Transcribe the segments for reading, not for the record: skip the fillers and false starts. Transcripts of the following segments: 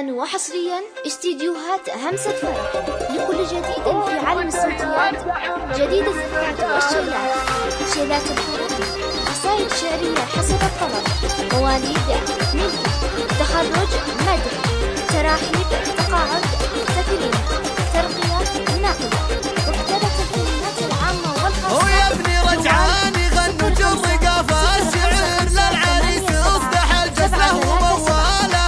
الآن وحصريا استديوهات همسة فرح لكل جديد في عالم الصوتيات. جديد الزفات والشيلات، شيلات الحروف، قصائد شعرية حسب الطلب، مواليد، ملك، تخرج، مدح، تراحيب، تقاعد، تكريم، ترقية، نقد، مختلف الكلمات العامة والخاصة. ويا ابني رجعان يغنوا جر قافا الشعر للعريس اصبح الجسة ومواله،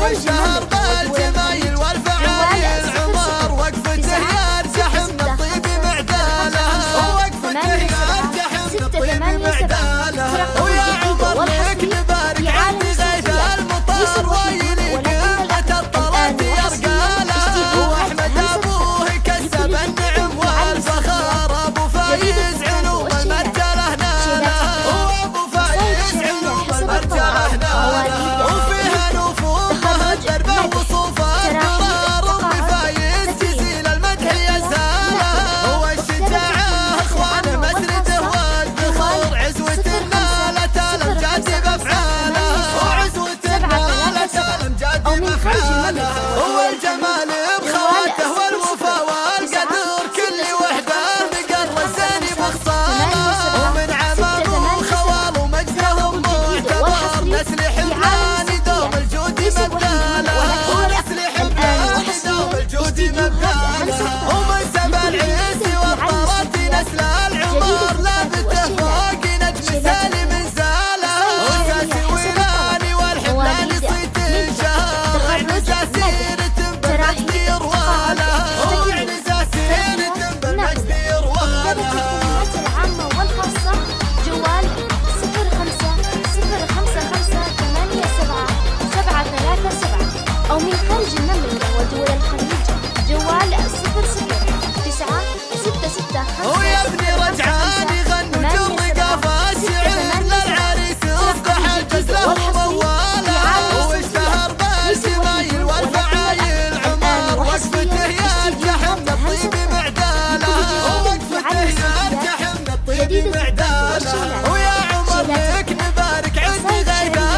والشهر بالجمايل والفعالي العمر وقفته يرجح من الطيب معداله، ووقفته يرجح من الطيب معداله. ويا عمر لك نبارك عند غيث المطر ويلي قمة الطلات يرقاله، واحمد ابوه كسب النعم والفخر، ابو فايز علوم المرجله ناله، وابو فايز علوم المرجله ناله، وفيها نفوذها الدرب وصوفه القرار، وفايز جزيل المدح يزاله، والشجاعه اخوانه مسنده والفخر، عزوه نالت الامجاد بافعاله، وعزوه نالت الامجاد بافعاله، والجمال بخواته والوفا والقدر كل وحده مقر الزين بخصاله، ومن عمام وخوال ومجدهم معتبر، نسل حملان دوم الجود مبداله، ونسل حملان دوم الجود مبداله، ومن سبع العز والطرات نسل العمر لابته فوق نجم سالي من زاله، وساسي ولاني والحملان صيت شهر، عنزة سيرة بالمجد يرواله، وعنزة سيرة بالمجد يرواله. الكلمات العامة والخاصة. جوال 0555877737 أو من خارج المملكة ودول الخليج. جوال 0096665. ويا ابني رجعان يغنوا جر قافا الشعر للعريس اصبح الجزة ومواله، واشتهر بالجمايل والفعايل عمر، وقفته يرجح من الطيب معداله، ووقفته يرجح من الطيب معداله. ويا عمر لك نبارك عند غيث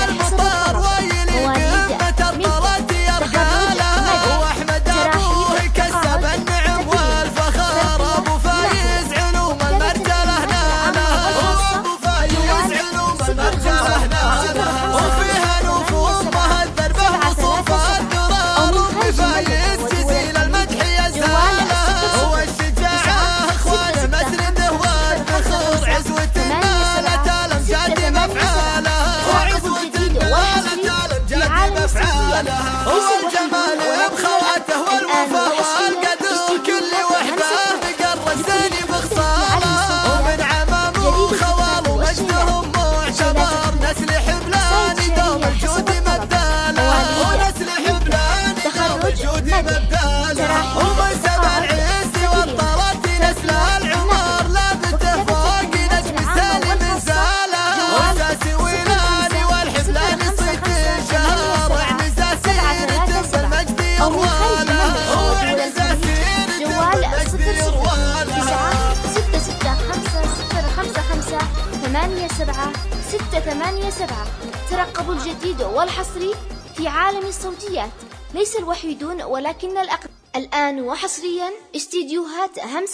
المطر ويلي قمة الطلات يرقاله، واحمد ابوه كسب النعم والفخر، ابو فايز علوم المرجله ناله، وابو فايز علوم المرجله ناله، وفيها نفوذها الدرب وصوفه الدرار، وفايز جزيل المدح يزاله، والشجاعه اخوانه مسنده والفخر، عزوه نالت الامجاد بافعاله، وعزوه نالت الامجاد بافعاله، والجمال بخواته والوفا والقدر كل وحده مقر الزين بخصاله، ومن عمام وخوال ومجدهم معتبر، نسل حملان دوم الجود مبداله، ونسل حملان دوم الجود مبداله، ومن سبع العز والطلات نسل العمر لابته فوق نجم سالي من زاله، وساسي ولاني والحملان صيت شهر، عنزة سيرة بالمجد يرواله، وعنزة سيرة بالمجد يرواله. 0655855687. ترقبوا الجديد والحصري في عالم الصوتيات. ليس الوحيدون ولكن الأقرب. الآن وحصريا استديوهات همسة